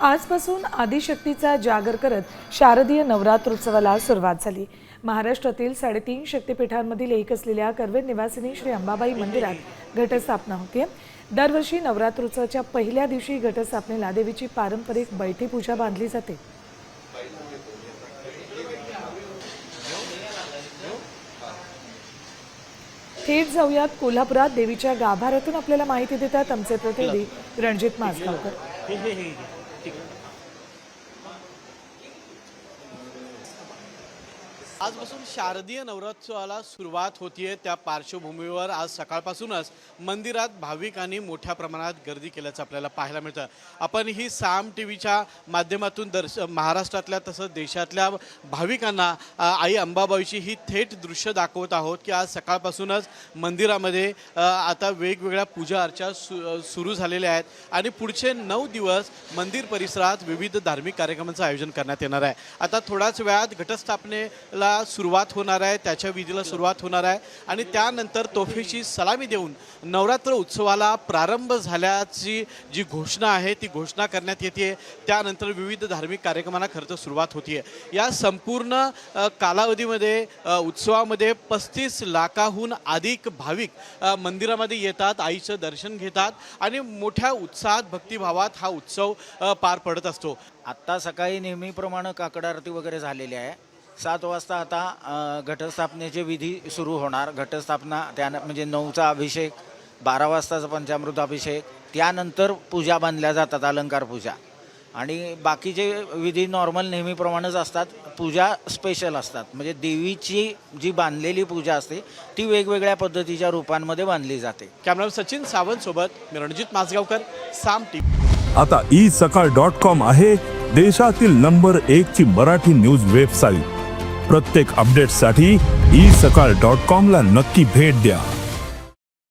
आजपासून आदिशक्तीचा जागर करत शारदीय नवरात्रोत्सवाला सुरुवात झाली। महाराष्ट्रातील 3.5 शक्तिपीठांमधील एक असलेल्या करवीर निवासिनी श्री अंबाबाई मंदिरात घटस्थापना होते। दरवर्षी नवरात्रोत्सवाच्या पहिल्या दिवशी घटस्थापनेला देवीची पारंपरिक बैठी पूजा बांधली जाते। थेट जाऊयात कोल्हापुरात देवीच्या गाभाऱ्यातून आपल्याला माहिती देतात आमचे प्रतिनिधी रणजित माजगावकर। आजपासून शारदीय नवरात्रोत्सवाला सुरुवात होतीये। त्या पार्श्वभूमीवर आज सकाळपासूनच मंदिरात भाविकांनी मोठ्या प्रमाणात गर्दी केल्याचं आपल्याला पाहायला मिळतं। आपण ही साम टीव्हीच्या माध्यमातून महाराष्ट्रातल्या तसंच देशातल्या भाविकांना आई अंबाबाईची ही थेट दृश्य दाखवत आहोत की आज सकाळपासूनच मंदिरामध्ये आता वेगवेगळ्या पूजा अर्चा सुरू झालेल्या आहेत आणि पुढचे 9 दिवस मंदिर परिसरात विविध धार्मिक कार्यक्रमांचं आयोजन करण्यात येणार आहे। आता थोड्याच वेळात घटस्थापनेला सुरुवात होणार आहे, त्याच्या विधीला सुरुवात होणार आहे आणि त्यानंतर तोफेची सलामी देऊन नवरात्र उत्सवाला प्रारंभ झाल्याची जी घोषणा आहे ती घोषणा करण्यात येते। त्यानंतर विविध धार्मिक कार्यक्रमांना खरं तर सुरुवात होतीये। या संपूर्ण कालावधीमध्ये उत्सवामध्ये 35 लाखाहून अधिक भाविक मंदिरामध्ये येतात, आईचं दर्शन घेतात आणि मोठ्या उत्साहात भक्तिभावात हा उत्सव पार पडत असतो। आत्ता सकाळी नेहमीप्रमाणे काकड आरती वगैरे झालेली आहे। 7 वाजता आता घटस्थापनेचे विधी सुरू होणार। घटस्थापना म्हणजे 9चा अभिषेक, 12 वाजताचा पंचामृत अभिषेक, त्यानंतर पूजा बांधल्या जातात, अलंकार पूजा आणि बाकीचे विधी नॉर्मल नेहमीप्रमाणेच असतात। पूजा स्पेशल असतात, म्हणजे देवीची जी बांधलेली पूजा असते ती वेगवेगळ्या पद्धतीच्या रूपांमध्ये बांधली जाते। कॅमेरामन सचिन सावंत सोबत मी रणजित माजगावकर, साम टीव्ही। आता isakal.com आहे देशातील नंबर 1 ची मराठी न्यूज वेबसाईट। प्रत्येक अपडेटसाठी isakal.com ला नक्की भेट द्या।